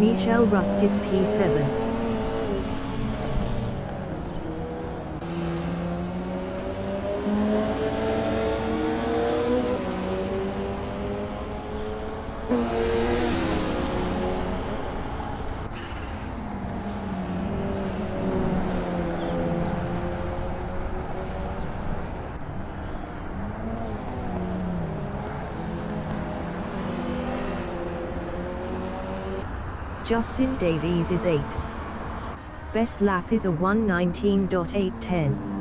Michelle Rust is P7. Justin Davies is 8. Best lap is a 1:19.810.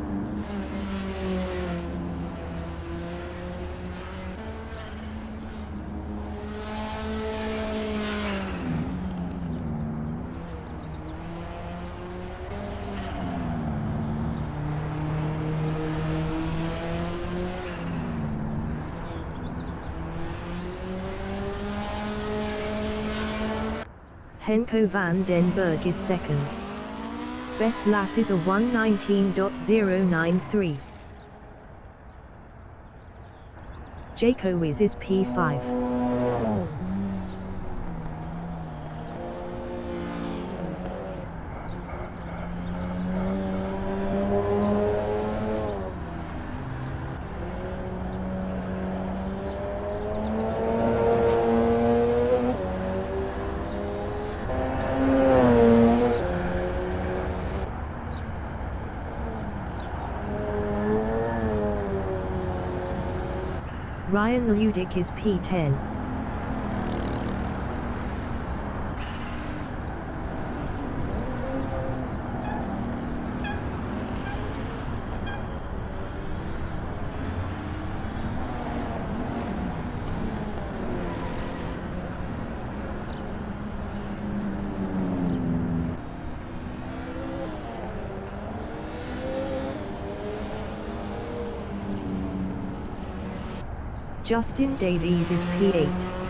Henko van den Berg is 2nd. Best lap is a 1:19.093. Jaco Wiz is P5. Ryan Ludick is P10. Justin Davies is P8.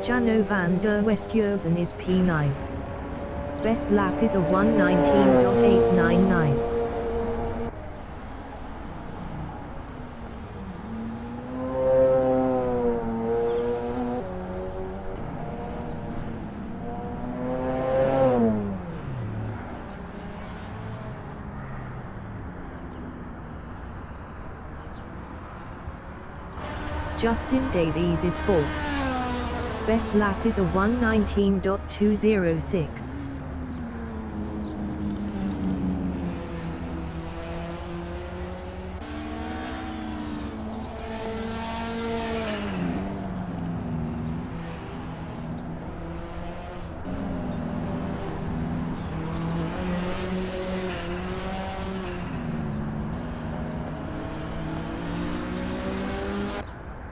Jano van der Westhuizen is P9. Best lap is a 1:19.899. Justin Davies is 4th. Best lap is a 1:19.206.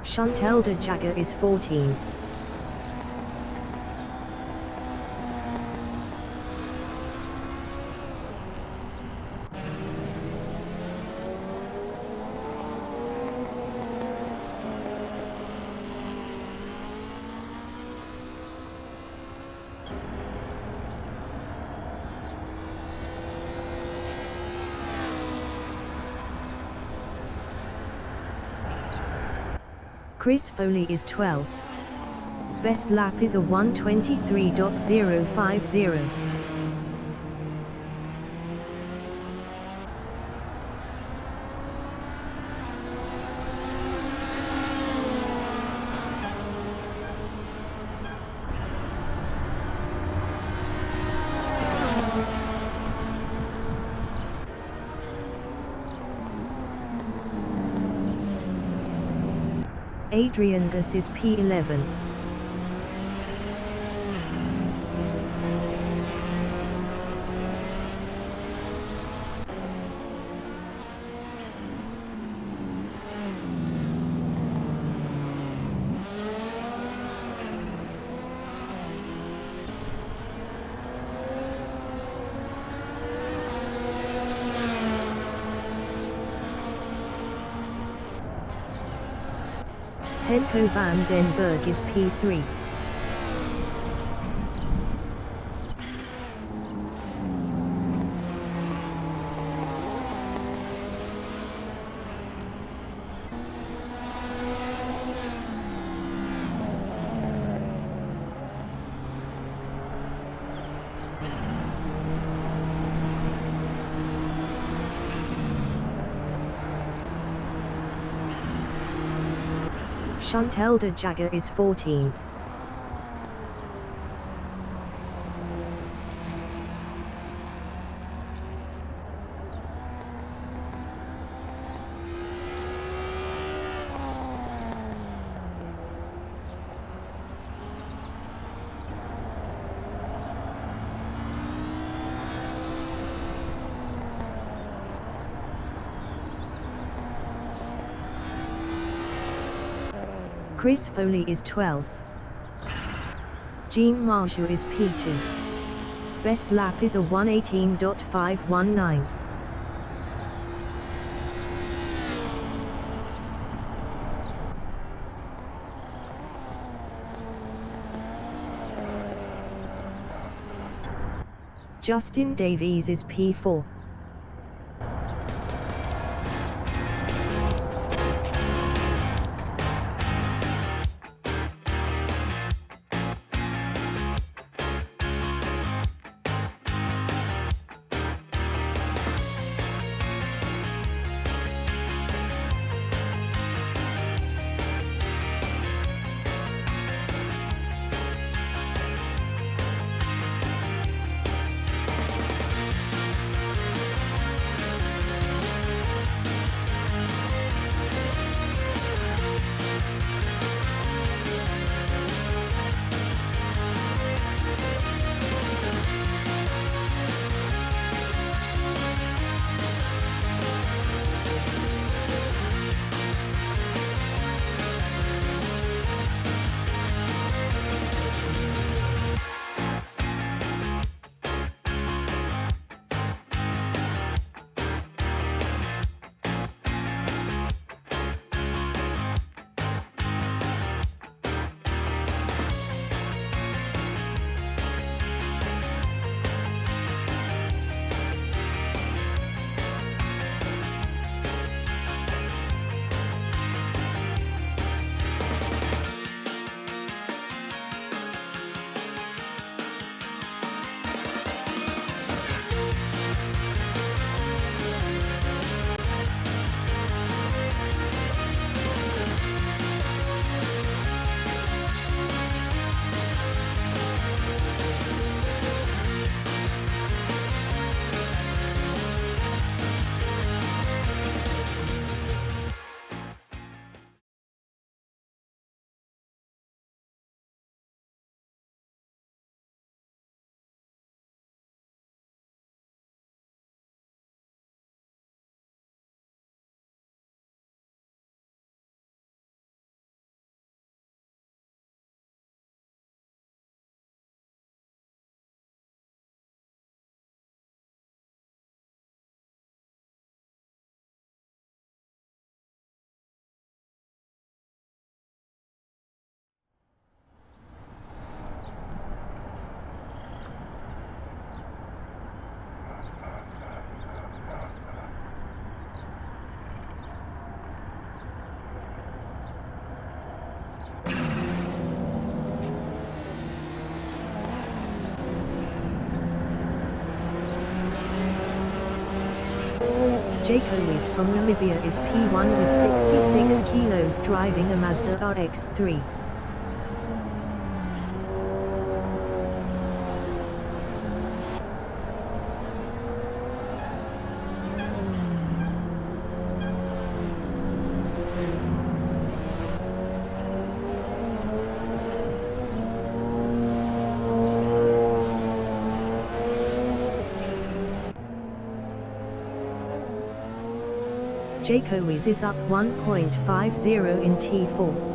Chantel de Jager is 14th. Chris Foley is 12th. Best lap is a 1:23.050. Adrian Gus is P11. Henko van den Berg is P3. Chantal de Jager is 14th. Chris Foley is 12th. Jean Marshall is P2. Best lap is a 1:18.519. Justin Davies is P4. Jake Owis from Namibia is P1 with 66 kilos driving a Mazda RX-3. Jake Owis is up 1.50 in T4.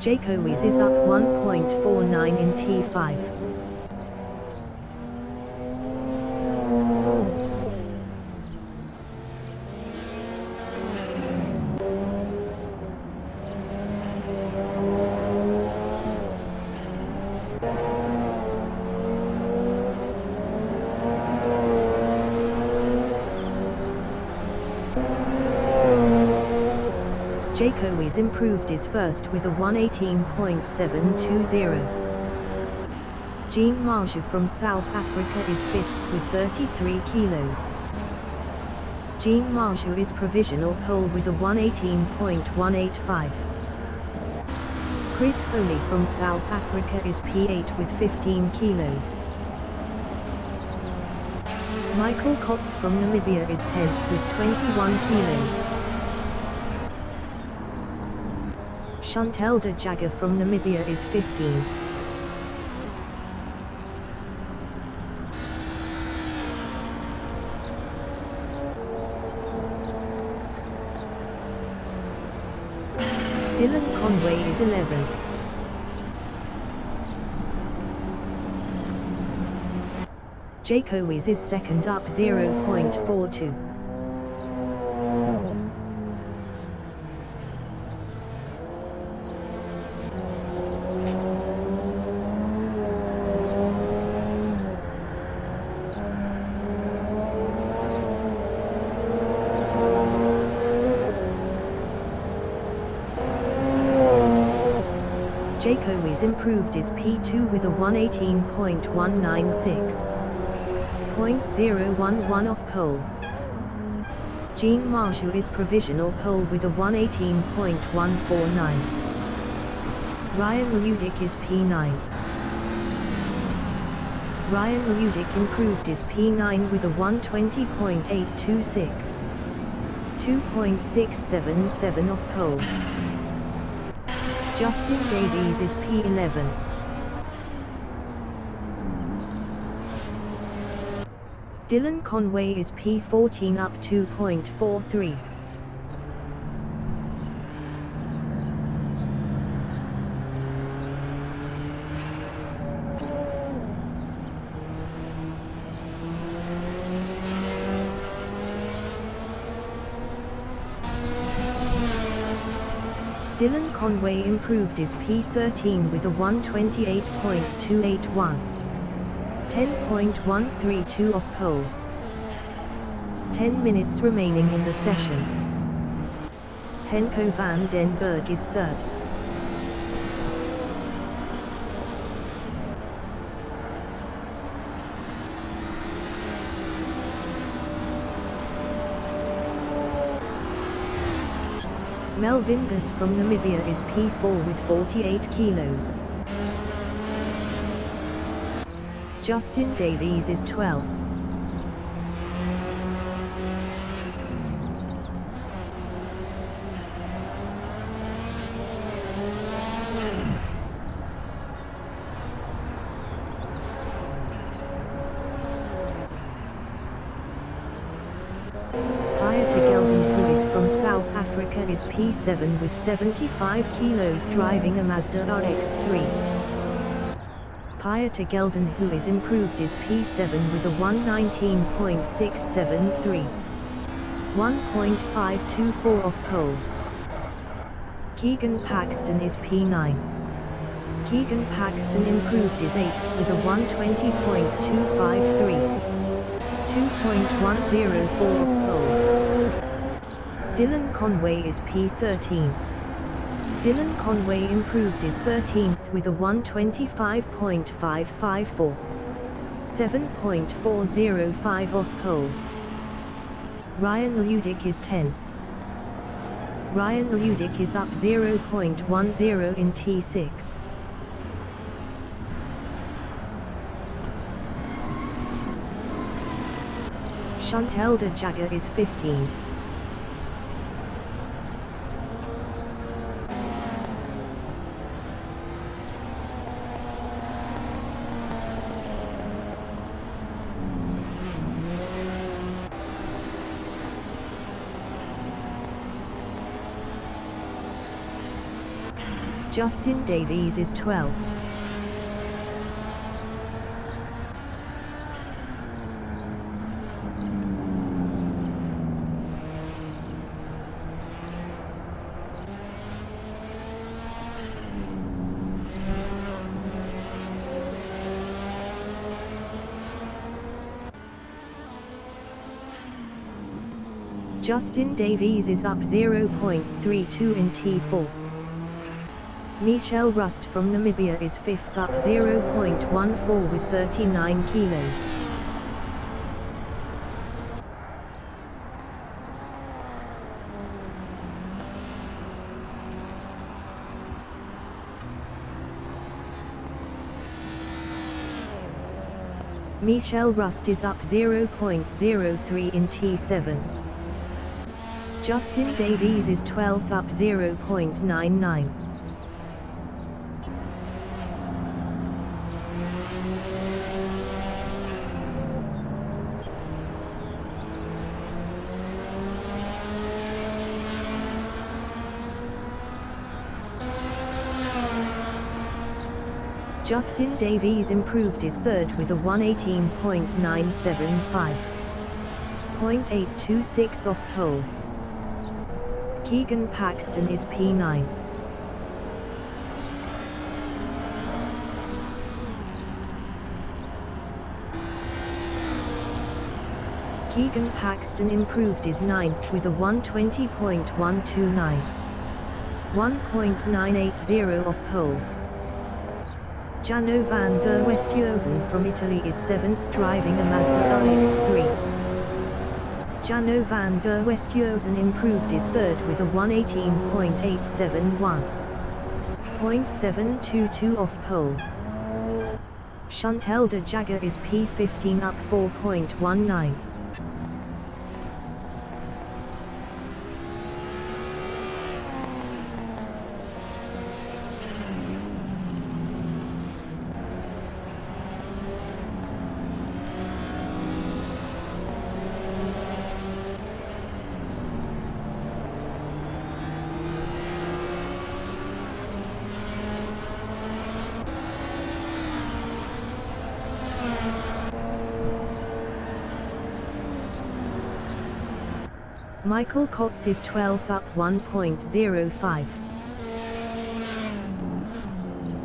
Jayco's is up 1.49 in T5. Jayco's improved his first with a 1:18.720. Jean Marju from South Africa is fifth with 33 kilos. Jean Marju is provisional pole with a 1:18.185. Chris Foley from South Africa is P8 with 15 kilos. Michael Kotz from Namibia is 10th with 21 kilos. Chantelda Jagger from Namibia is 15th. Dylan Conway is 11th. Jayco's is second up 0.42. Jayco's improved his P2 with a 1:18.196. 0.011 off pole. Jean Marju is provisional pole with a 1:18.149. Ryan Ludick is P9. Ryan Ludick improved his P9 with a 1:20.826. 2.677 off pole. Justin Davies is P11. Dylan Conway is P14 up 2.43. Dylan Conway improved his P13 with a 1:28.281. 10.132 off pole. 10 minutes remaining in the session. Henko van den Berg is third. Melvin Gus from Namibia is P4 with 48 kilos. Justin Davies is 12th. From South Africa is P7 with 75 kilos driving a Mazda RX-3. Pieter Gelden, who is improved, is P7 with a 1:19.673. 1.524 off pole. Keegan Paxton is P9. Keegan Paxton improved his 8th with a 1:20.253. 2.104 off pole. Dylan Conway is P13. Dylan Conway improved his 13th with a 1:25.554. 7.405 off pole. Ryan Ludick is 10th. Ryan Ludick is up 0.10 in T6. Chantelda Jagger is 15th. Justin Davies is 12th. Justin Davies is up 0.32 in T4. Michelle Rust from Namibia is 5th, up 0.14 with 39 kilos. Michelle Rust is up 0.03 in T7. Justin Davies is 12th, up 0.99. Justin Davies improved his third with a 1:18.975. 0.826 off pole. Keegan Paxton is P9. Keegan Paxton improved his ninth with a 1:20.129. 1.980 off pole. Jano van der Westhuizen from Italy is 7th, driving a Mazda RX-3. Jano van der Westhuizen improved his third with a 1:18.871. 0.722 off pole. Chantel de Jager is P15, up 4.19. Michael Kotz is 12th, up 1.05.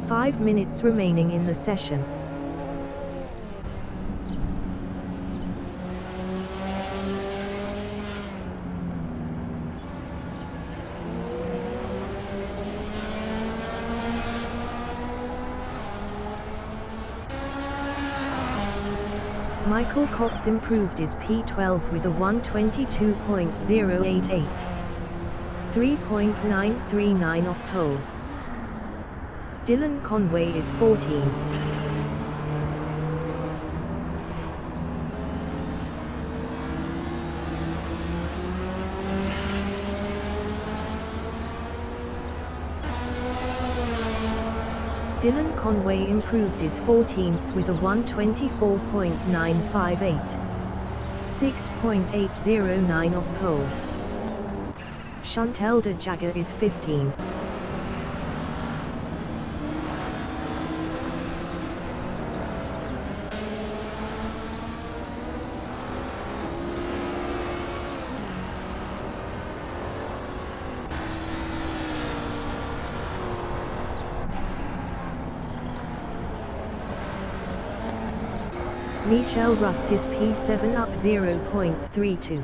5 minutes remaining in the session. Michael Kotz improved his P12 with a 1:22.088. 3.939 off pole. Dylan Conway is 14th. Dylan Conway improved his 14th with a 1:24.958. 6.809 off pole. Chantel de Jager is 15th. Michelle Rust is P7, up 0.32.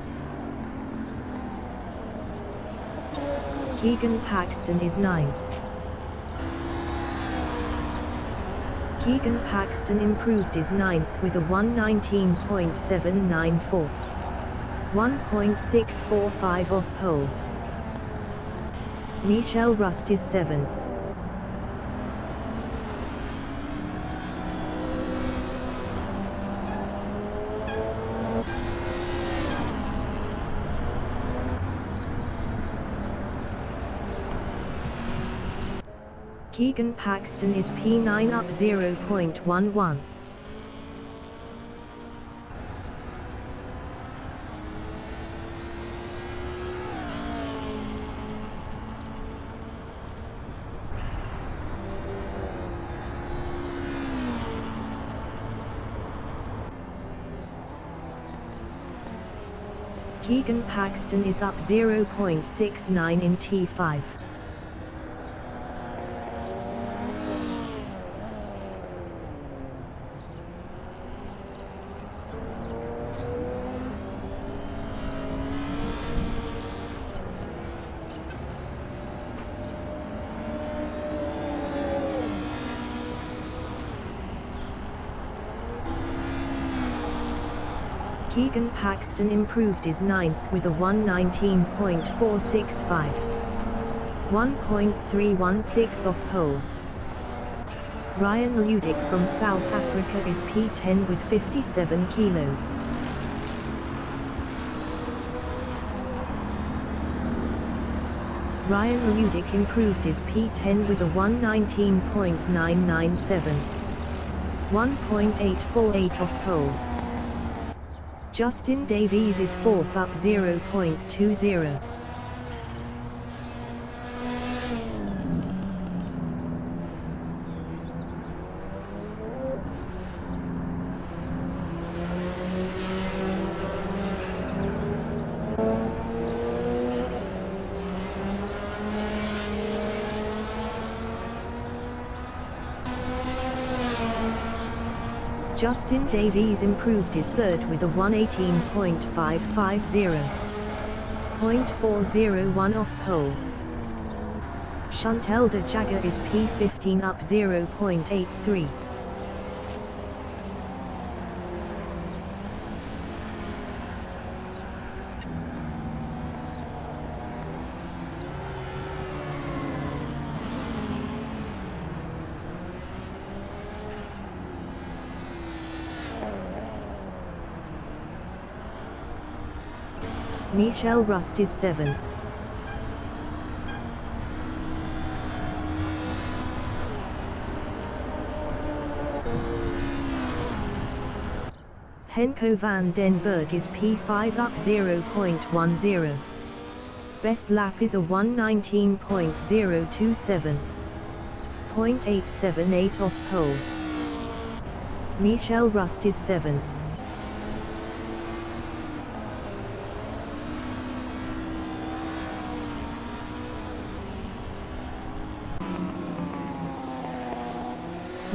Keegan Paxton is 9th. Keegan Paxton improved his 9th with a 1:19.794. 1.645 off pole. Michelle Rust is 7th. Keegan Paxton is P9, up 0.11. Keegan Paxton is up 0.69 in T5. Keegan Paxton improved his ninth with a 1:19.465. 1.316 off pole. Ryan Ludick from South Africa is P10 with 57 kilos. Ryan Ludick improved his P10 with a 1:19.997. 1.848 off pole. Justin Davies is fourth up 0.20. Justin Davies improved his third with a 1:18.550. 0.401 off pole. Chantel de Jager is P15 up 0.83. Michelle Rust is seventh. Henko van den Berg is P5 up 0.10. Best lap is a 1:19.027. 0.878 off pole. Michelle Rust is seventh.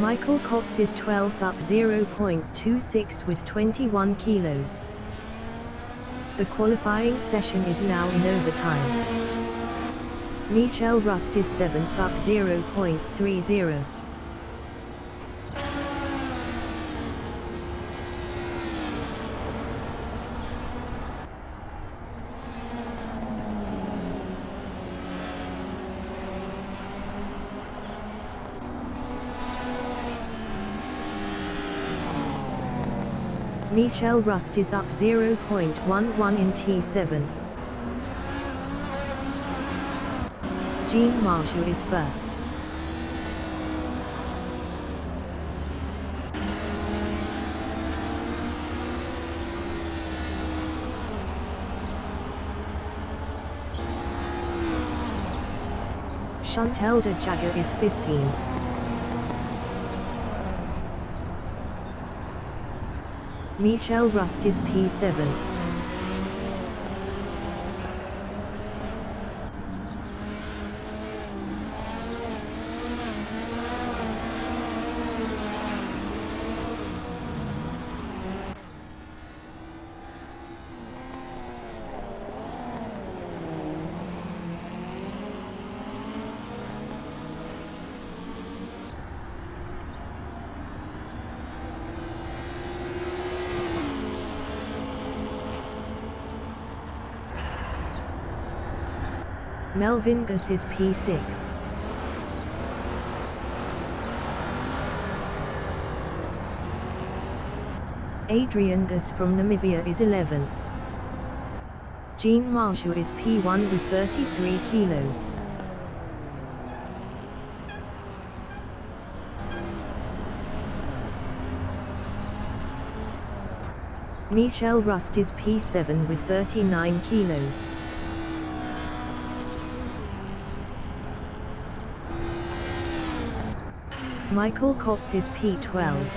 Michael Cox is 12th up 0.26 with 21 kilos. The qualifying session is now in overtime. Michelle Rust is 7th up 0.30. Michelle Rust is up 0.11 in T7. Jean Marshall is first. Chantel de Jager is 15th. Michelle Rust is P7. Melvin Gus is P6. Adrian Gus from Namibia is 11th. Jean Marshall is P1 with 33 kilos. Michelle Rust is P7 with 39 kilos. Michael Cox is P12.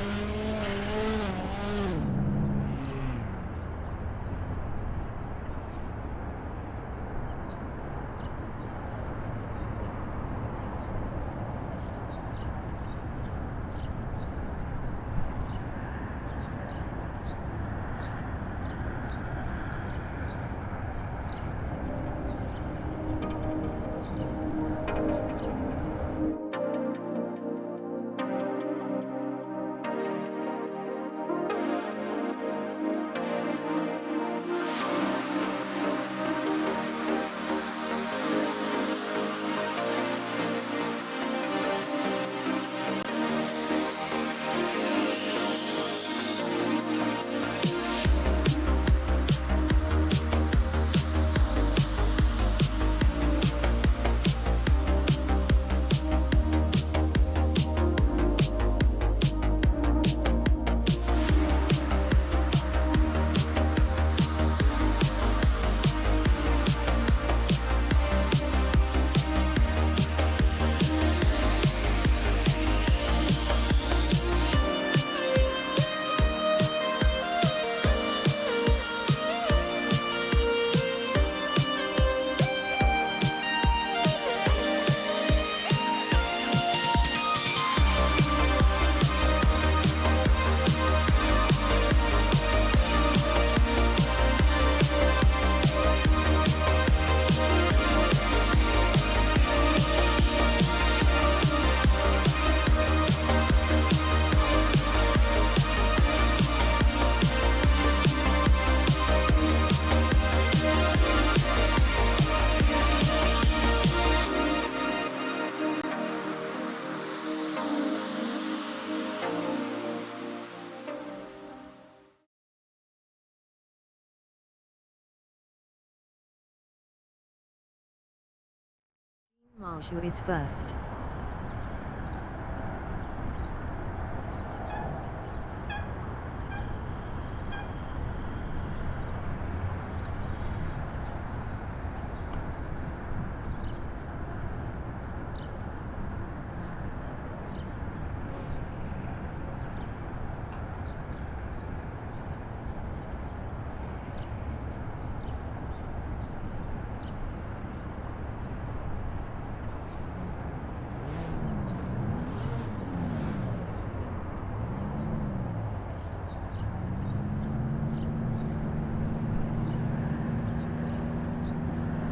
Marsha is first.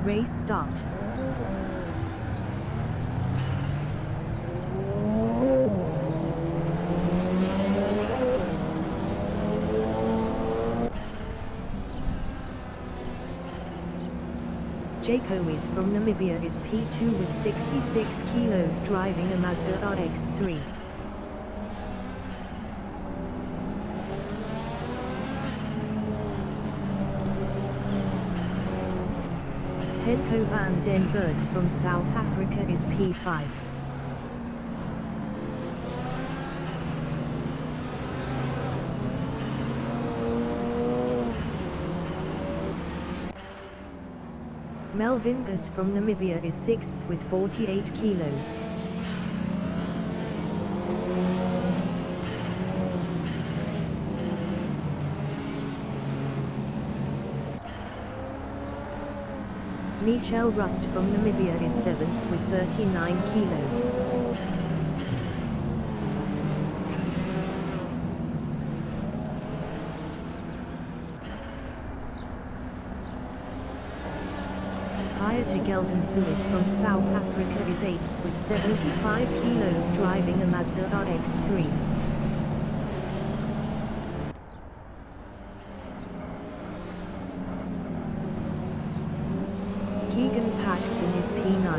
Race start. Jaco is from Namibia, is P2 with 66 kilos, driving a Mazda RX-3. Henko van den Berg from South Africa is P5. Melvin Gus from Namibia is 6th with 48 kilos. Michelle Rust from Namibia is 7th with 39 kilos. Hayate Gelden, who is from South Africa, is 8th with 75 kilos, driving a Mazda RX-3. Keegan Paxton is P9.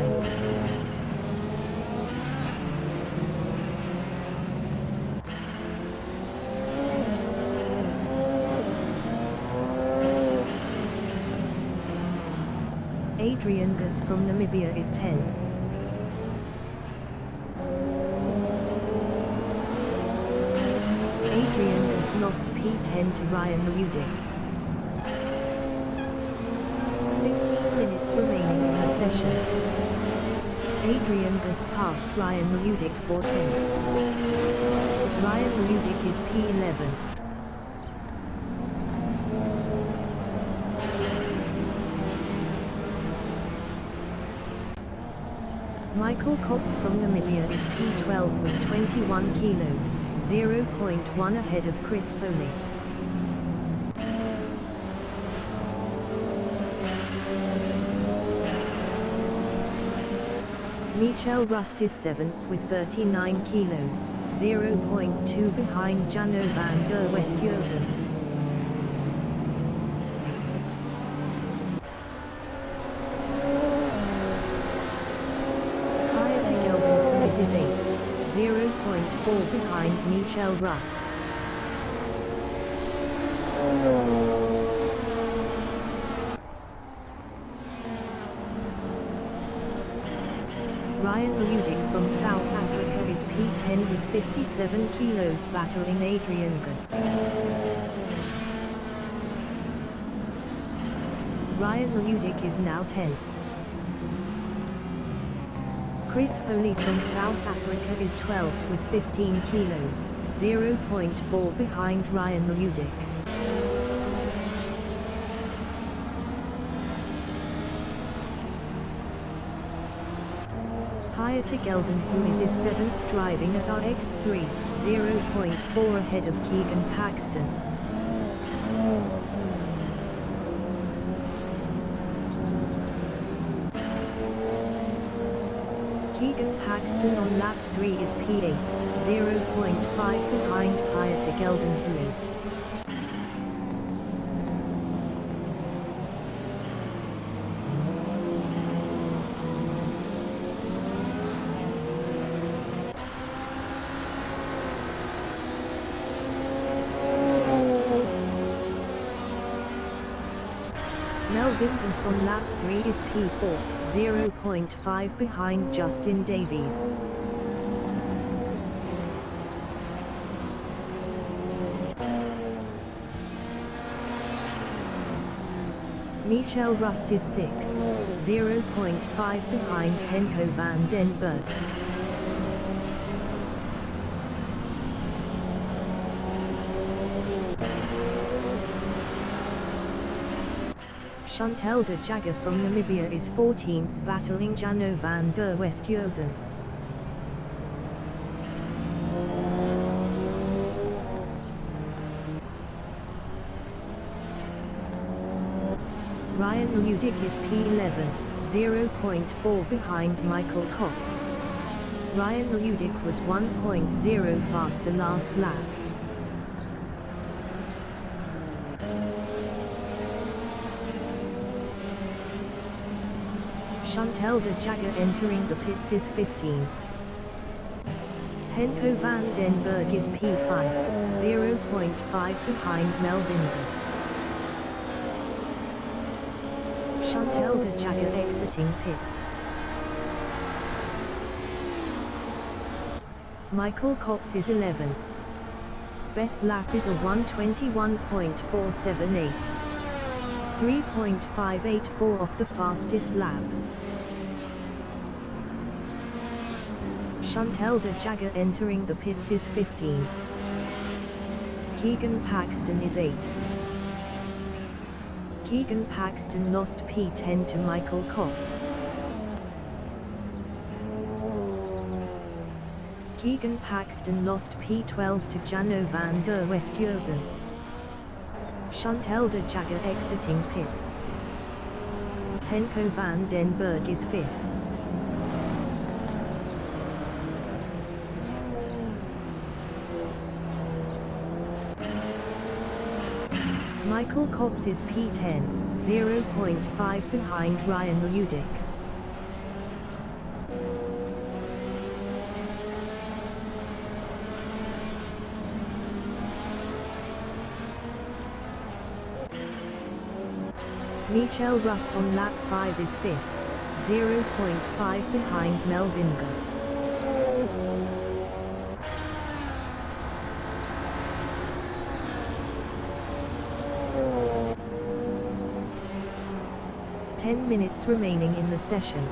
Adrian Gus from Namibia is 10th. Adrian Gus lost P10 to Ryan Ludick. 15 minutes remaining in the session. Adrian Gus passed Ryan Ludick for 10th. Ryan Ludick is P11. Michael Kotz from Namibia is P12 with 21 kilos, 0.1 ahead of Chris Foley. Michelle Rust is 7th with 39 kilos, 0.2 behind Jano van der Westhuizen. Is 8, 0.4 behind Michelle Rust. Ryan Ludick from South Africa is P10 with 57 kilos, battling Adrian Gus. Ryan Ludick is now 10th. Chris Foley from South Africa is 12th with 15 kilos, 0.4 behind Ryan Ludick. Hayate Gelden, who is 7th, driving a RX-3, 0.4 ahead of Keegan Paxton. Keegan Paxton on lap 3 is P8, 0.5 behind Hayate Gelden, who is Melvingus on lap 3 is P4, 0.5 behind Justin Davies. Michel Rust is 6th, 0.5 behind Henko van den Berg. Chantal de Jager from Namibia is 14th, battling Jano van der Westhuizen. Ryan Ludick is P11, 0.4 behind Michael Kotz. Ryan Ludick was 1.0 faster last lap. Chantal de Jager entering the pits is 15th. Henko van den Berg is P5, 0.5 behind Melvingus. Chantal de Jager exiting pits. Michael Kotz is 11th. Best lap is a 1:21.478. 3.584 off the fastest lap. Chantal de Jager entering the pits is 15th. Keegan Paxton is 8th. Keegan Paxton lost P10 to Michael Kotz. Keegan Paxton lost P12 to Jano van der Westhuizen. Chantal de Jager exiting pits. Henko van den Berg is 5th. Michael Kotz is P10, 0.5 behind Ryan Ludick. Michel Rust on lap 5 is 5th, 0.5 behind Melvingus. Ten minutes remaining in the session.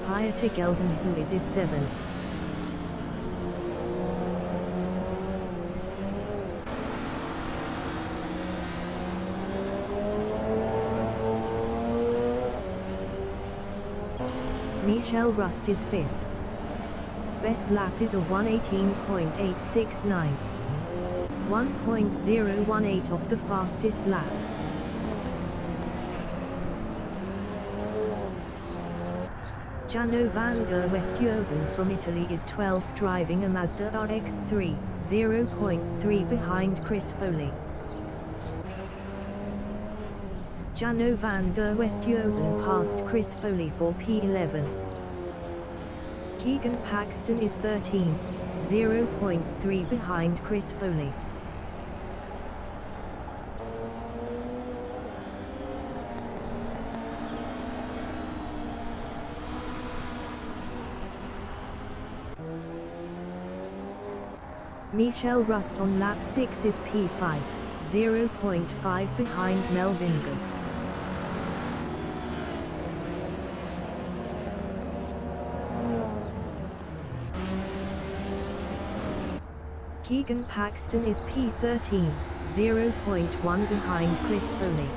Hayate Gelden who is 7th. Michel Rust is 5th. Best lap is a 1:18.869. 1.018 off the fastest lap. Jano van der Westhuizen from Italy is 12th, driving a Mazda RX-3, 0.3 behind Chris Foley. Jano van der Westhuizen passed Chris Foley for P11. Keegan Paxton is 13th, 0.3 behind Chris Foley. Michel Rust on lap 6 is P5, 0.5 behind Melvingus. Keegan Paxton is P13, 0.1 behind Chris Foley.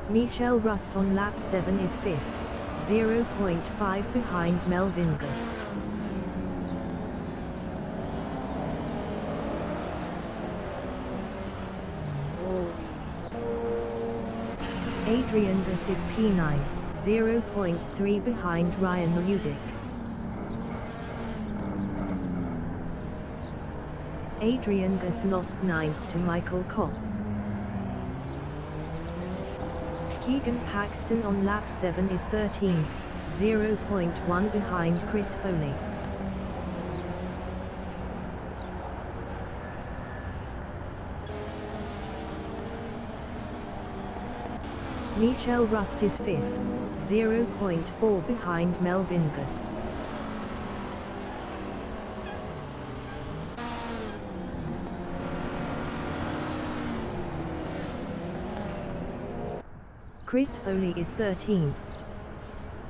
Michel Rust on lap 7 is 5th, 0.5 behind Melvingus. Adrian Gus is P9, 0.3 behind Ryan Ludick. Adrian Gus lost 9th to Michael Kotz. Keegan Paxton on lap 7 is 13th, 0.1 behind Chris Foley. Michelle Rust is 5th, 0.4 behind Melvin Gus. Chris Foley is 13th.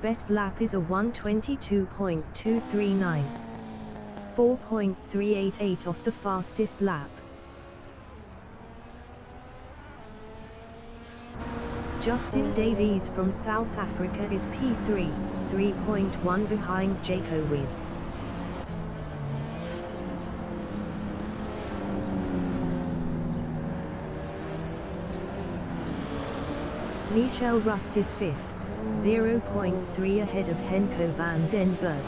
Best lap is a 1:22.239. 4.388 off the fastest lap. Justin Davies from South Africa is P3, 3.1 behind Jaco Wiz. Michelle Rust is 5th, 0.3 ahead of Henko van den Berg.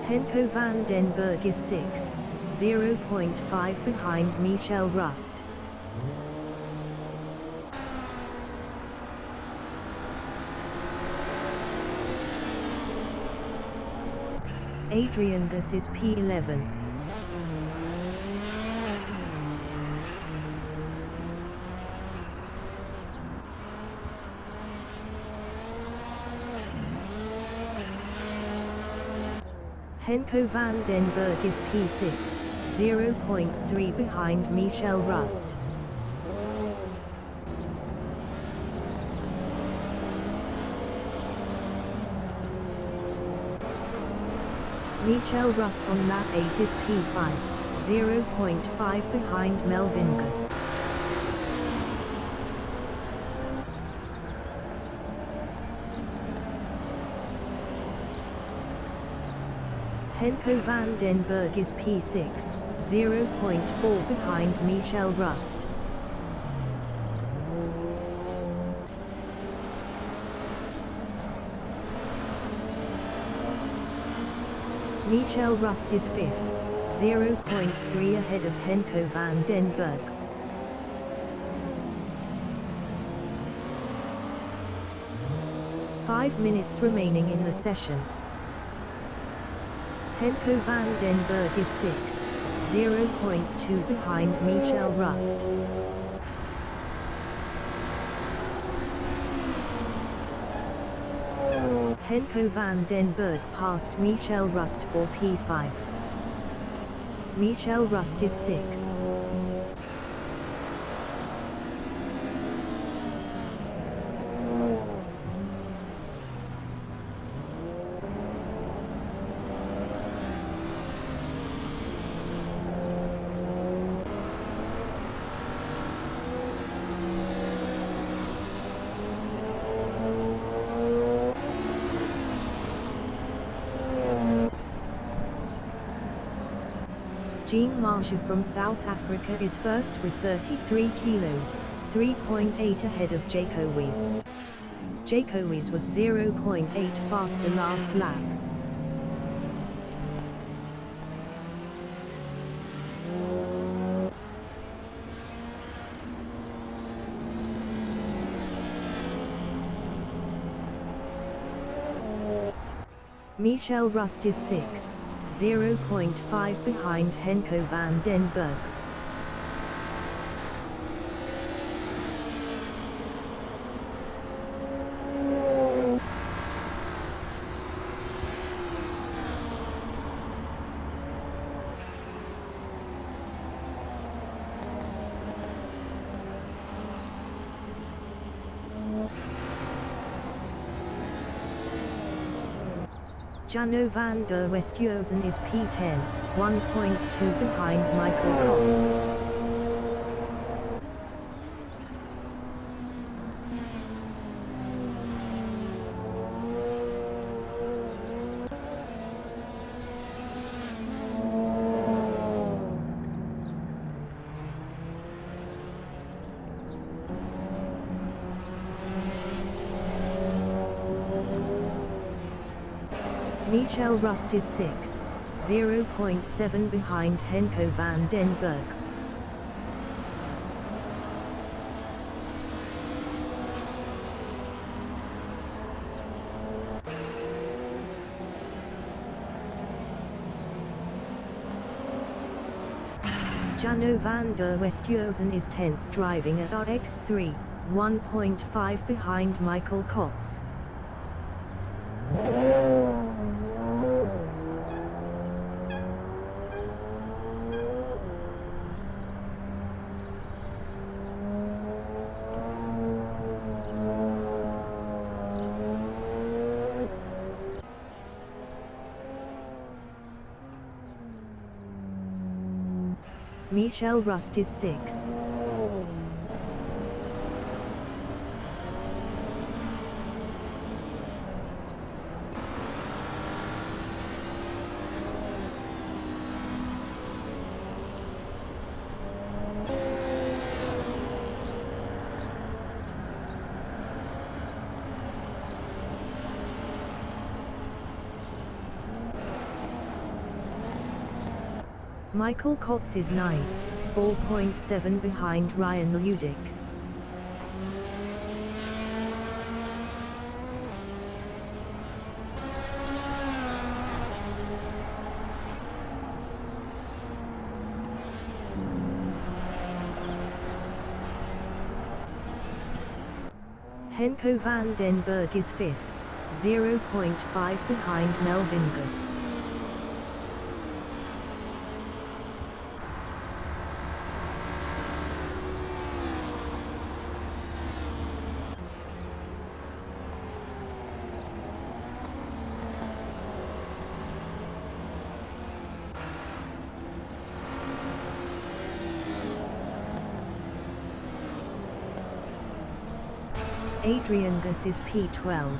Henko van den Berg is 6th, 0.5 behind Michelle Rust. Adrian Gus is P11. Henko van den Berg is P6, 0.3 behind Michelle Rust. Michelle Rust on lap 8 is P5, 0.5 behind Melvin Gus. Henko van den Berg is P6, 0.4 behind Michelle Rust. Michelle Rust is 5th, 0.3 ahead of Henko van den Berg. Five minutes remaining in the session. Henko van den Berg is 6th, 0.2 behind Michelle Rust. Henko van den Berg passed Michelle Rust for P5. Michelle Rust is 6th. Jean Marshall from South Africa is first with 33 kilos, 3.8 ahead of Jaco Wiz. Jaco Wiz was 0.8 faster last lap. Michelle Rust is 6th, 0.5 behind Henko van den Berg. Jano van der Westhuizen is P10, 1.2 behind Michael Kotz. Michel Rust is 6th, 0.7 behind Henko van den Berg. Jano van der Westhuizen is 10th, driving at RX3, 1.5 behind Michael Kotz. Michel Rust is 6th. Michael Kotz is 9th, 4.7 behind Ryan Ludick. Henko van den Berg is 5th, 0.5 behind Melvin Gus. Adrian Gus is P12.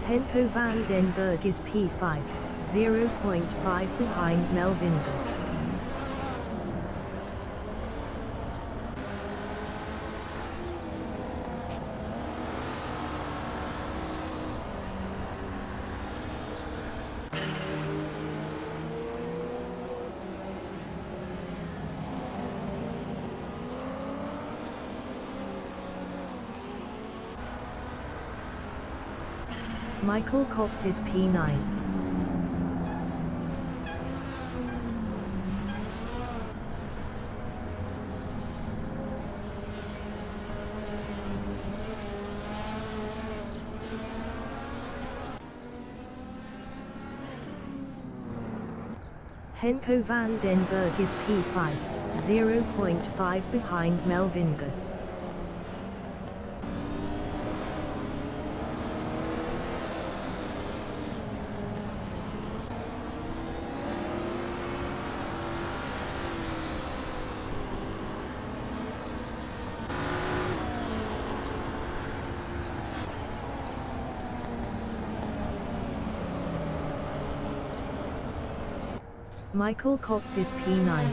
Henko van den Berg is P5, 0.5 behind Melvin Gus. Michael Kotz is P9. Henko van den Berg is P5, 0.5 behind Melvin Gus. Michael Kotz is P9.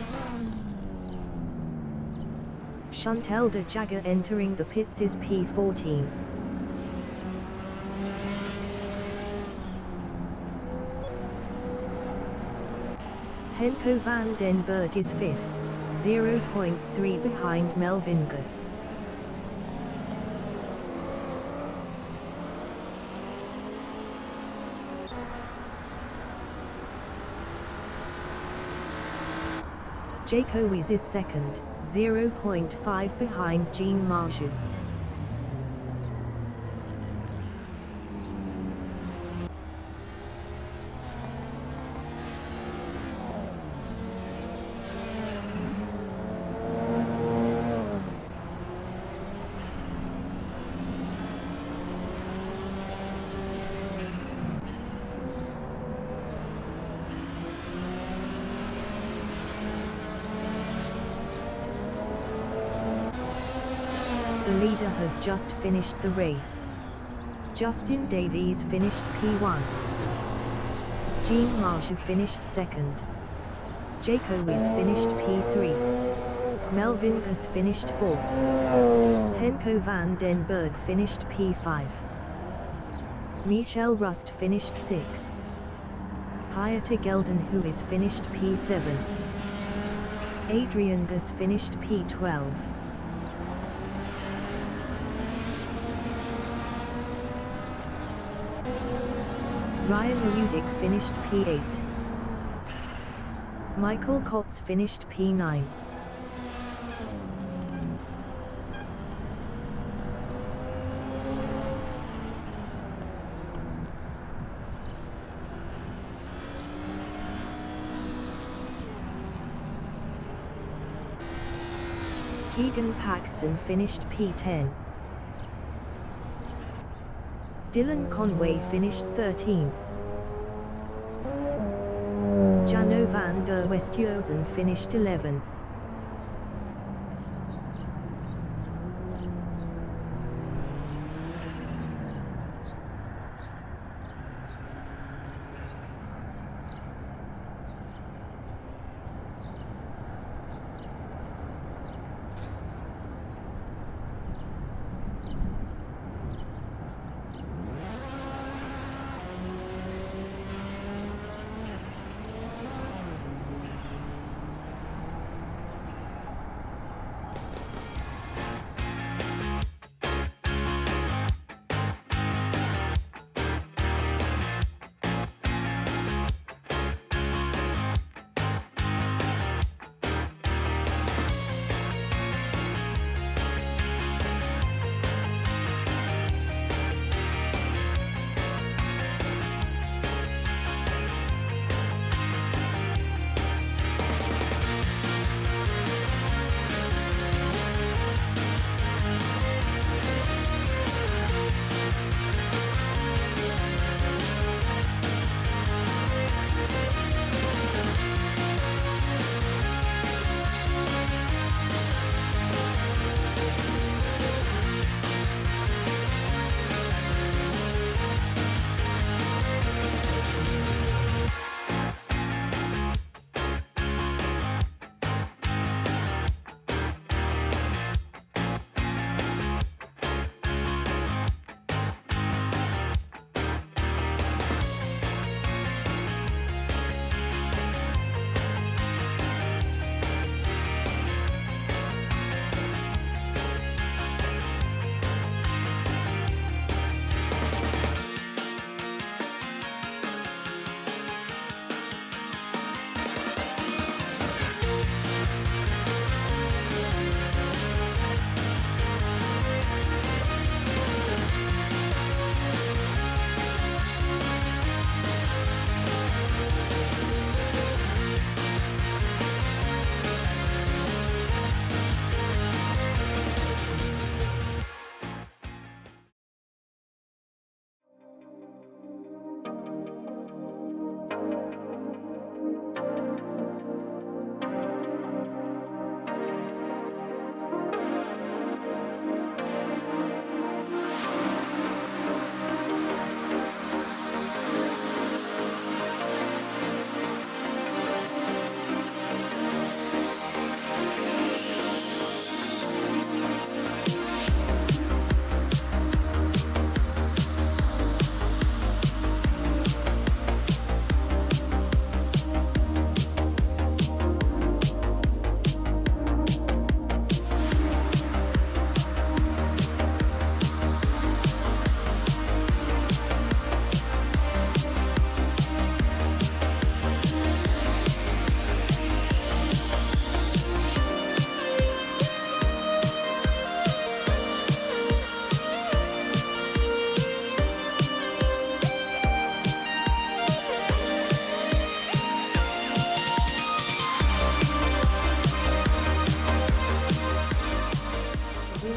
Chantal de Jager entering the pits is P14. Henko van den Berg is 5th, 0.3 behind Melvin Gus. Jaco is 2nd, 0.5 behind Jean Marchou. The leader has just finished the race. Justin Davies finished P1. Jean Marshall finished second. Jake Owis finished P3. Melvin Gus finished 4th. Henko van den Berg finished P5. Michelle Rust finished 6th. Pieter Gelden who is finished P7. Adrian Gus finished P12. Ryan Udick finished P8. Michael Kotz finished P9. Keegan Paxton finished P10. Dylan Conway finished 13th. Jano van der Westhuizen finished 11th.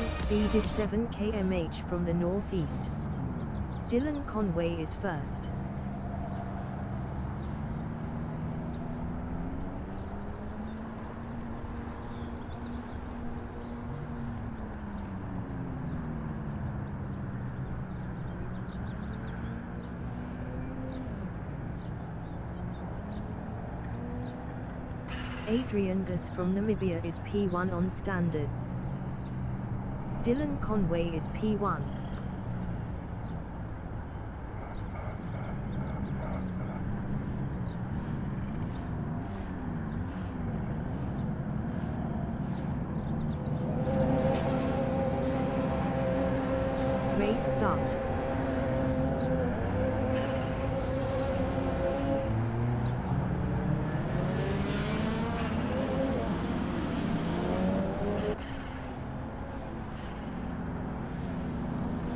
Speed is 7 km/h from the northeast. Dylan Conway is first. Adrian Gus from Namibia is P1 on standards. Dylan Conway is P1. Race start.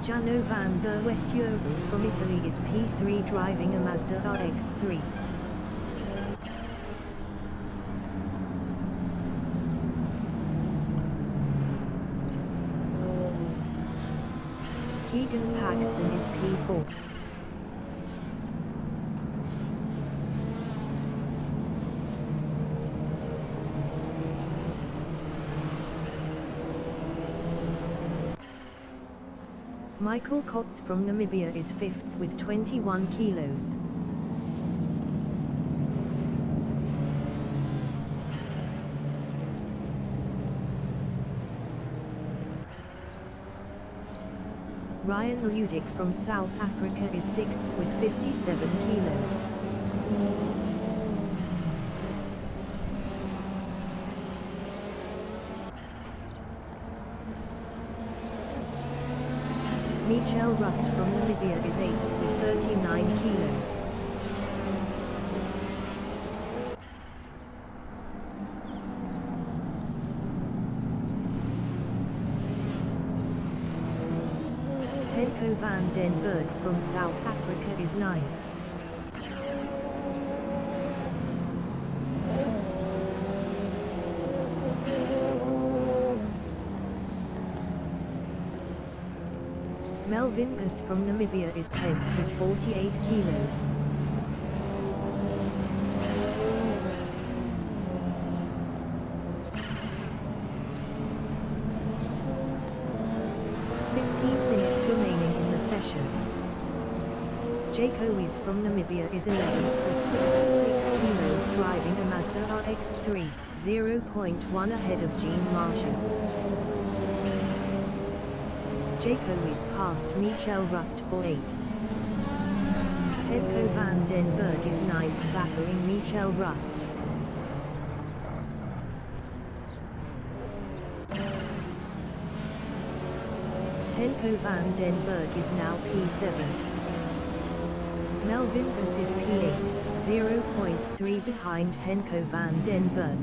Jano van der Westhuizen from Italy is P3 driving a Mazda RX-3. Keegan Paxton is P4. Michael Kotz from Namibia is 5th with 21 kilos. Ryan Ludick from South Africa is 6th with 57 kilos. Michelle Rust from Namibia is 8th with 39 kilos. Henko van den Berg from South Africa is 9th. Melvin Gus from Namibia is 10th with 48 kilos. Jaco Wies from Namibia is 11th with 66 kilos driving a Mazda RX-3, 0.1 ahead of Jean Marshall. Jaco Wies passed Michelle Rust for 8th. Henko van den Berg is 9th battling Michelle Rust. Henko van den Berg is now P7. Melvin Gus is P8, 0.3 behind Henko van den Berg.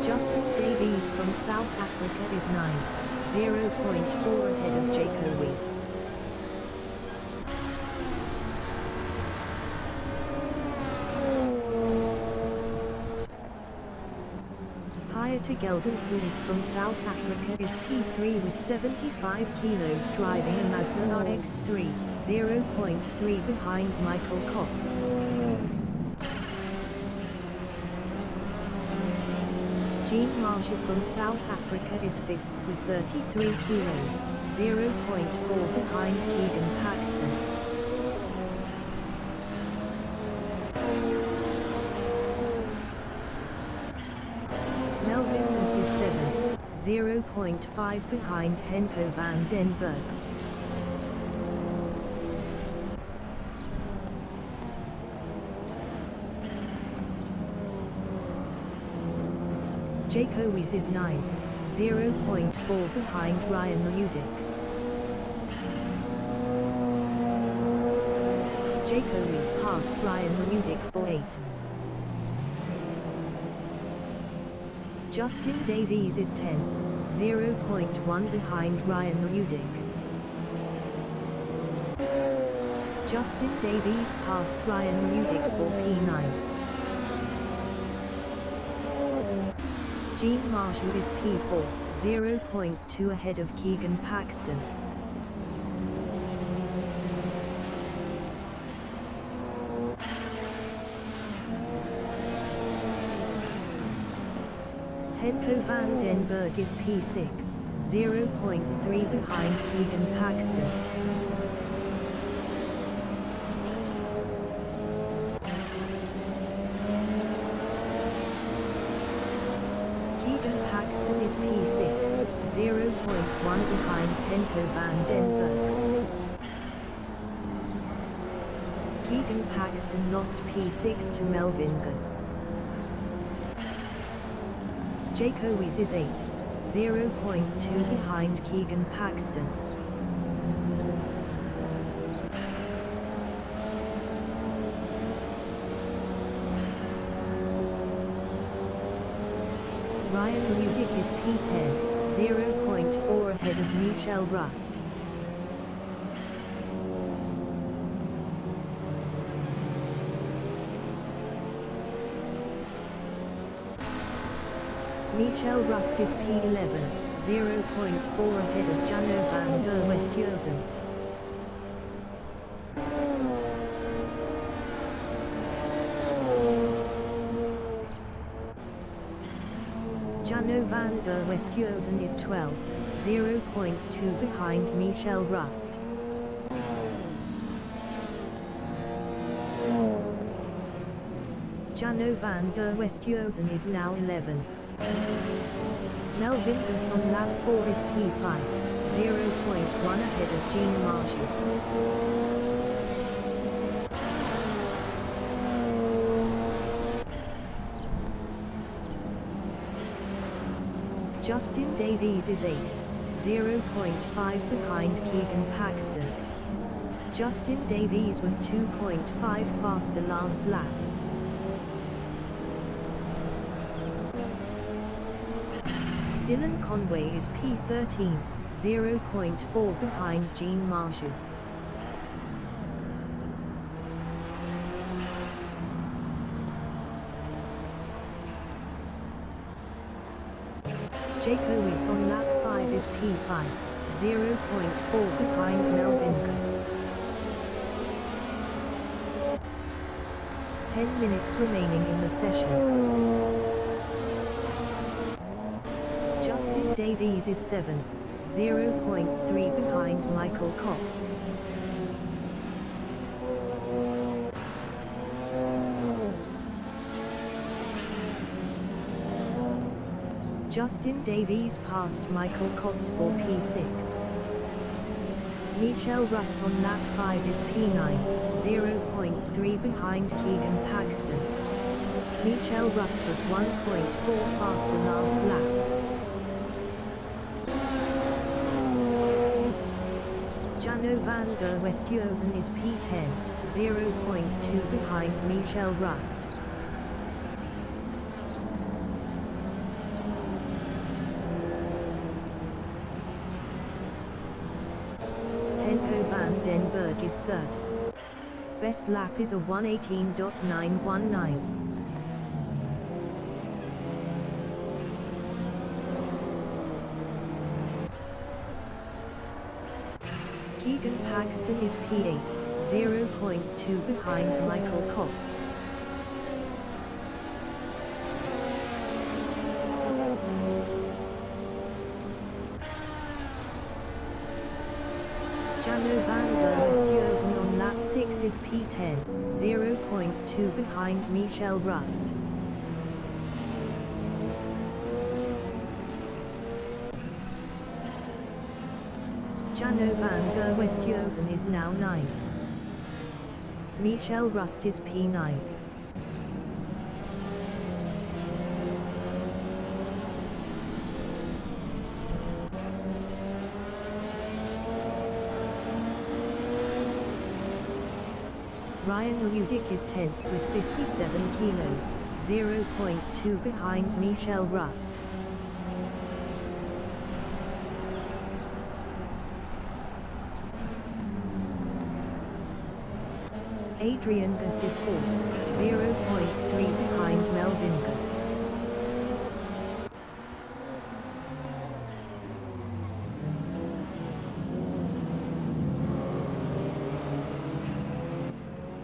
Justin Davies from South Africa is 9th, 0.4 ahead of Jaco Wies. Gelden Wies from South Africa is P3 with 75 kilos driving a Mazda RX-3, 0.3 behind Michael Kotz. Jean Marshall from South Africa is 5th with 33 kilos, 0.4 behind Keegan Paxton. Melvin Gus is 7th, 0.5 behind Henko van den Berg. Jaco Wies is 9th, 0.4 behind Ryan Ludick. Jaco Wies passed Ryan Ludick for 8th. Justin Davies is 10th, 0.1 behind Ryan Ludick. Justin Davies passed Ryan Ludick for P9. Jean Marshall is P4, 0.2 ahead of Keegan Paxton. Henko van den Berg is P6, 0.3 behind Keegan Paxton. Keegan Paxton is P6, 0.1 behind Henko van den Berg. Keegan Paxton lost P6 to Melvin Gus. Jaco Wies is 8, 0.2 behind Keegan Paxton. Ryan Ludick is P10, 0.4 ahead of Michel Rust. Michel Rust is P11, 0.4 ahead of Jano van der Westhuizen. Jano van der Westhuizen is 12, 0.2 behind Michel Rust. Jano van der Westhuizen is now 11th. Melvin Gus on lap 4 is P5, 0.1 ahead of Jean Marshall. Justin Davies is 8, 0.5 behind Keegan Paxton. Justin Davies was 2.5 faster last lap. Dylan Conway is P13, 0.4 behind Jean Marshall. Jaco Wies on lap 5 is P5, 0.4 behind Melvin Gus. 10 minutes remaining in the session. Justin Davies is 7th, 0.3 behind Michael Cox. Justin Davies passed Michael Cox for P6. Michel Rust on lap 5 is P9, 0.3 behind Keegan Paxton. Michel Rust was 1.4 faster last lap. Jano van der Westhuizen is P10, 0.2 behind Michel Rust. Henko van den Berg is 3rd. Best lap is a 1:18.919. Keegan Paxton is P8, 0.2 behind Michael Cox. Jano van der Westhuizen on lap 6 is P10, 0.2 behind Michel Rust. Jano van der Westhuizen is now 9th. Michel Rust is P9. Ryan Ludick is 10th with 57 kilos, 0.2 behind Michel Rust. Adrian Gus is 4th, 0.3 behind Melvin Gus.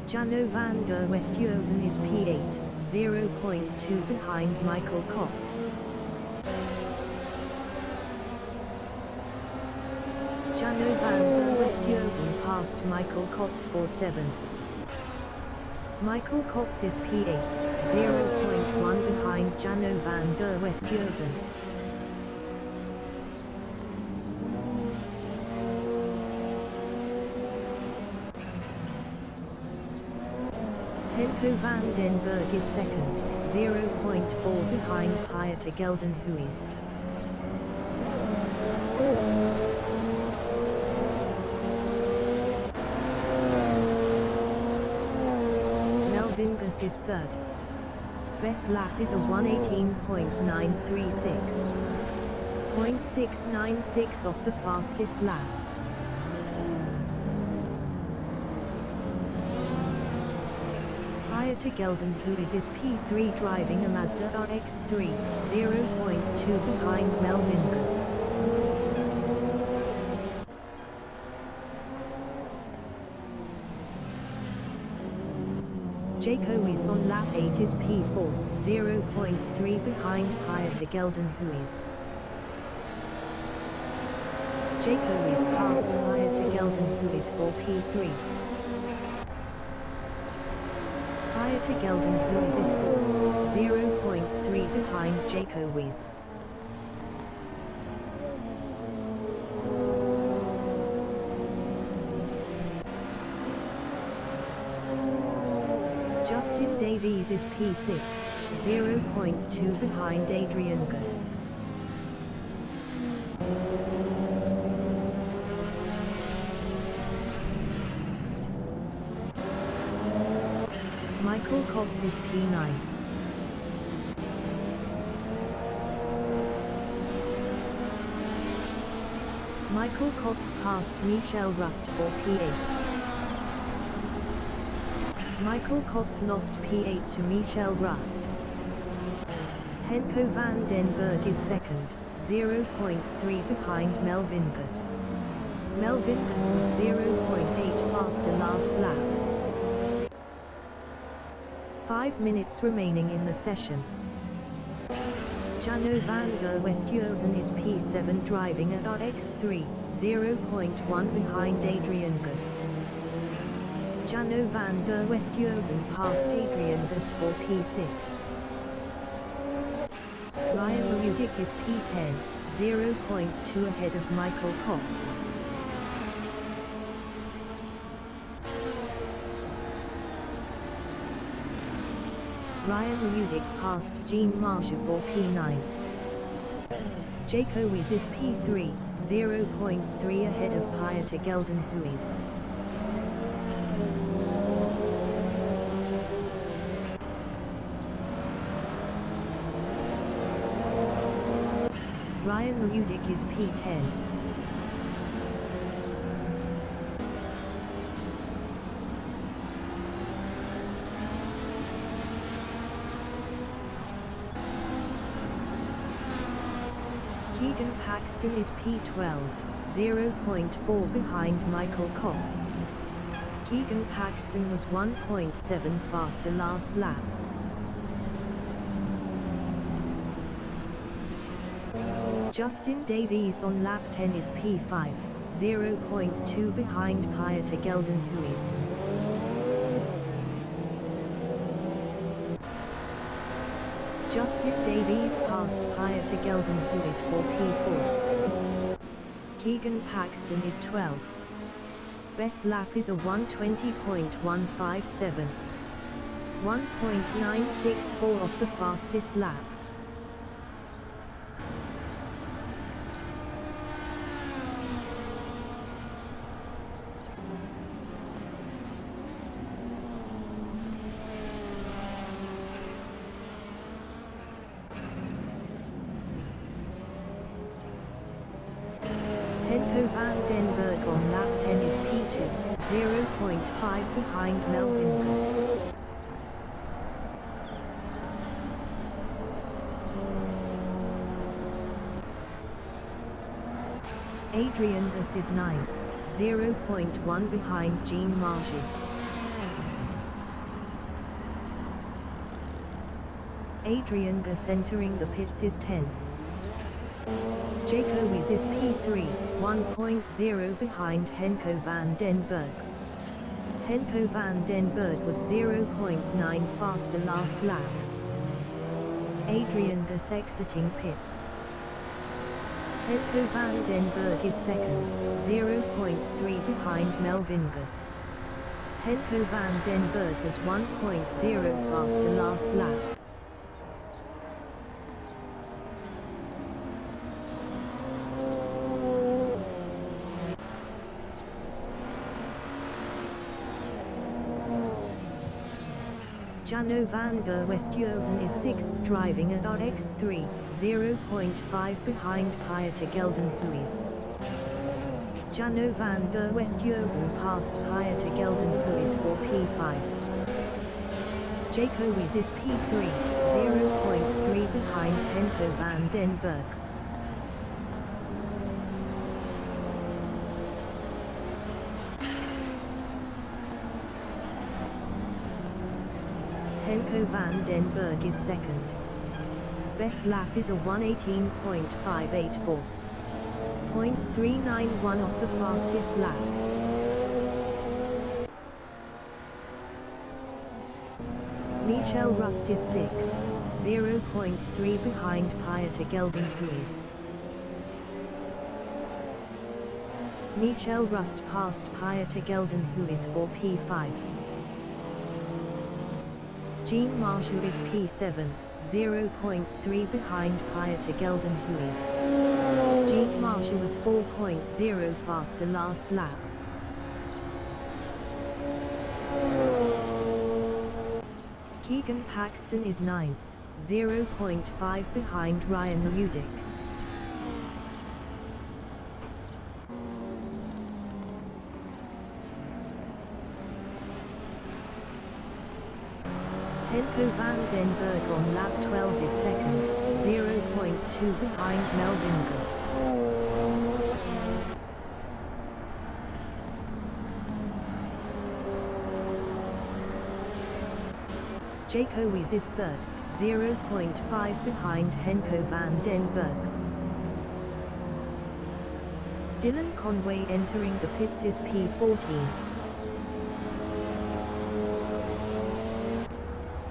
Jano van der Westhuizen is P8, 0.2 behind Michael Cox. Jano van der Westhuizen passed Michael Kotz for 7th. Michael Kotz is P8, 0.1 behind Jano van der Westhuizen. Henko van den Berg is 2nd, 0.4 behind Pieter Geldenhuys. Vingus is 3rd. Best lap is a 1:18.936. 0.696 off the fastest lap. Pieter Geldenhuys is P3 driving a Mazda RX-3, 0.2 behind Mel Vingus. Jaco is on lap 8 is P4, 0.3 behind Pieter Geldenhuys. Jaco is past Pieter Geldenhuys for P3. Pieter Geldenhuys is 4, 0.3 behind Jaco is. Justin Davies is P6, 0.2 behind Adrian Gus. Michael Kotz is P9. Michael Kotz passed Michel Rust for P8. Michael Kotz lost P8 to Michel Rust. Henko van den Berg is 2nd, 0.3 behind Mel Vingus. Mel Vingus was 0.8 faster last lap. 5 minutes remaining in the session. Jano van der Westhuizen is P7 driving an RX-3, 0.1 behind Adrian Gus. Jano van der Westhuizen passed Adrian Gus for P6. Ryan Rudik is P10, 0.2 ahead of Michael Kotz. Ryan Rudik passed Jean Marshall for P9. Jaco is P3, 0.3 ahead of Pieter Geldenhuys. Ryan Rudik is P10. Keegan Paxton is P12, 0.4 behind Michael Kotz. Keegan Paxton was 1.7 faster last lap. Justin Davies on lap 10 is P5, 0.2 behind Pieter Geldenhuys. Justin Davies passed Pieter Geldenhuys for P4. Keegan Paxton is 12th. Best lap is a 1:20.157. 1.964 off the fastest lap. Henko van den Berg on lap 10 is P2, 0.5 behind Mel Vingus. Adrian Gus is 9th, 0.1 behind Jean Marshall. Adrian Gus entering the pits is 10th. Jacobs is P3, 1.0 behind Henko van den Berg. Henko van den Berg was 0.9 faster last lap. Adrian Gus exiting pits. Henko van den Berg is second, 0.3 behind Melvin Gus. Henko van den Berg was 1.0 faster last lap. Jano van der Westhuizen is 6th driving at RX3, 0.5 behind Pieter Geldenhuis. Jano van der Westhuizen passed Pieter Geldenhuis for P5. Jacobs is P3, 0.3 behind Henko van den Berg. Henko van den Berg is second. Best lap is a 1:18.584. 0.391 off the fastest lap. Michel Rust is 6th, 0.3 behind Pieter Geldenhuis. Michel Rust passed Pieter Geldenhuis for P5. Jean Marshall is P7, 0.3 behind Pieter Geldenhuis. Jean Marshall was 4.0 faster last lap. Keegan Paxton is 9th, 0.5 behind Ryan Ludick. Henko van den Berg on lap 12 is second, 0.2 behind Melvin Gus. Jacobs is third, 0.5 behind Henko van den Berg. Dylan Conway entering the pits is P14.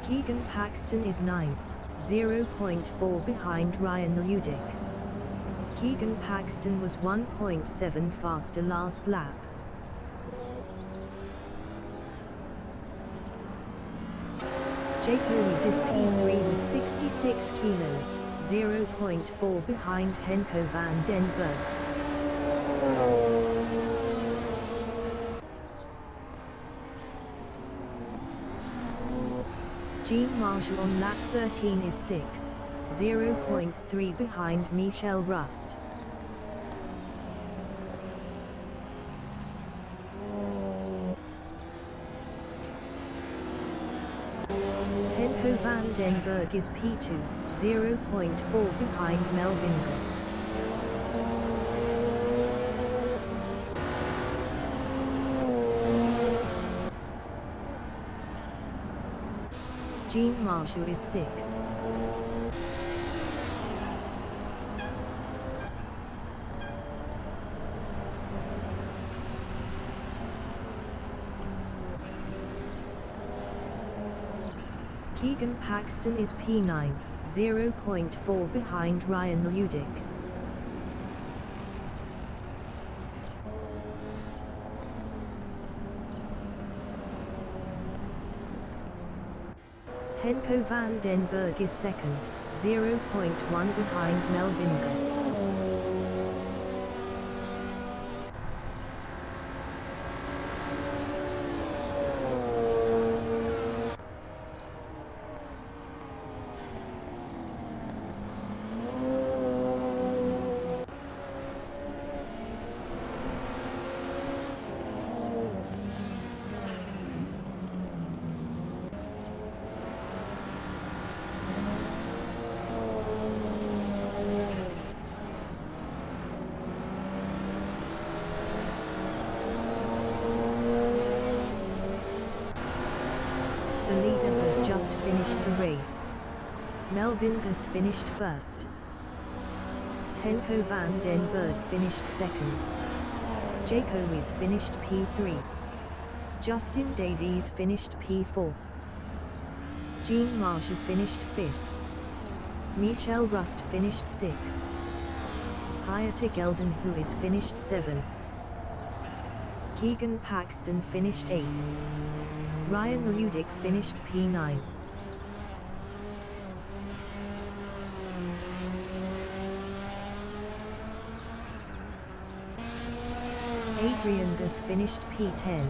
Keegan Paxton is 9th, 0.4 behind Ryan Ludick. Keegan Paxton was 1.7 faster last lap. Jacobs is P3 with 66 kilos, 0.4 behind Henko van den Berg. Jean Marshall on lap 13 is 6th, 0.3 behind Michel Rust. Henko van den Berg is P2, 0.4 behind Melvin Gus. Jean Marshall is 6th. Keegan Paxton is P9, 0.4 behind Ryan Ludick. Henko van den Berg is second, 0.1 behind Melvin Gus. The leader has just finished the race. Melvin Gus finished first. Henko van den Berg finished 2nd. Jaco Wys finished P3. Justin Davies finished P4. Jean Marshall finished 5th. Michelle Rust finished 6th. Hayata Gelden who is finished 7th. Keegan Paxton finished 8th. Ryan Ludick finished P9. Adrian Gus finished P10.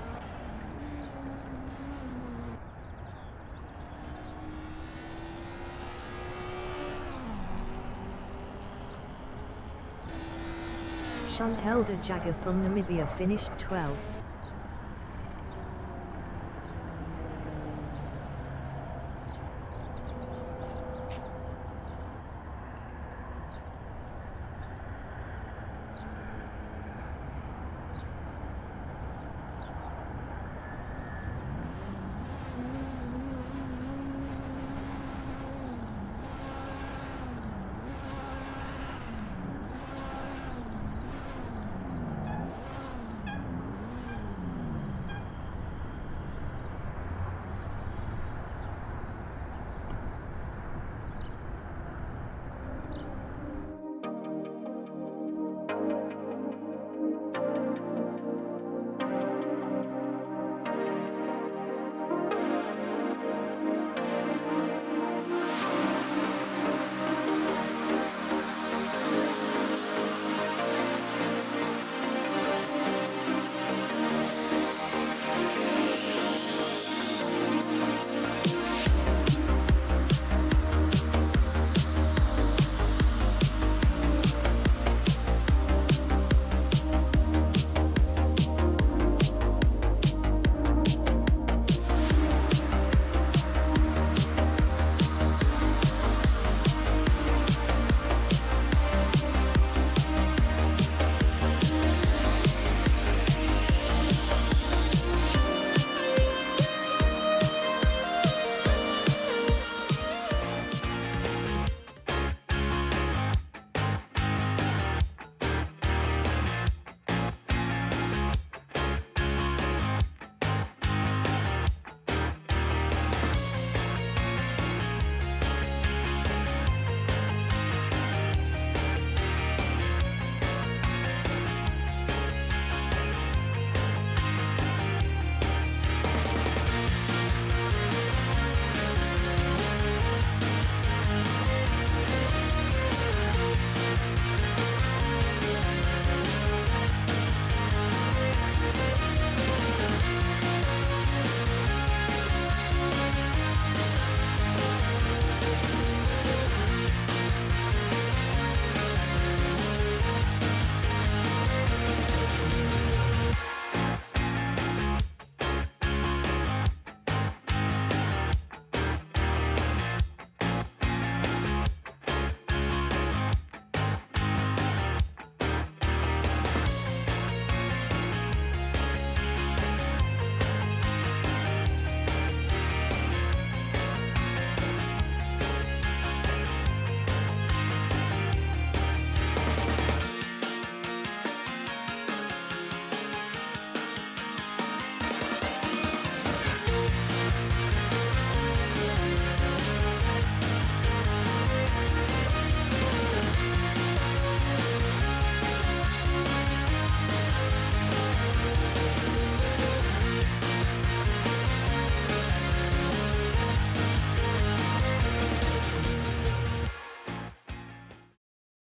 Chantel de Jager from Namibia finished 12th.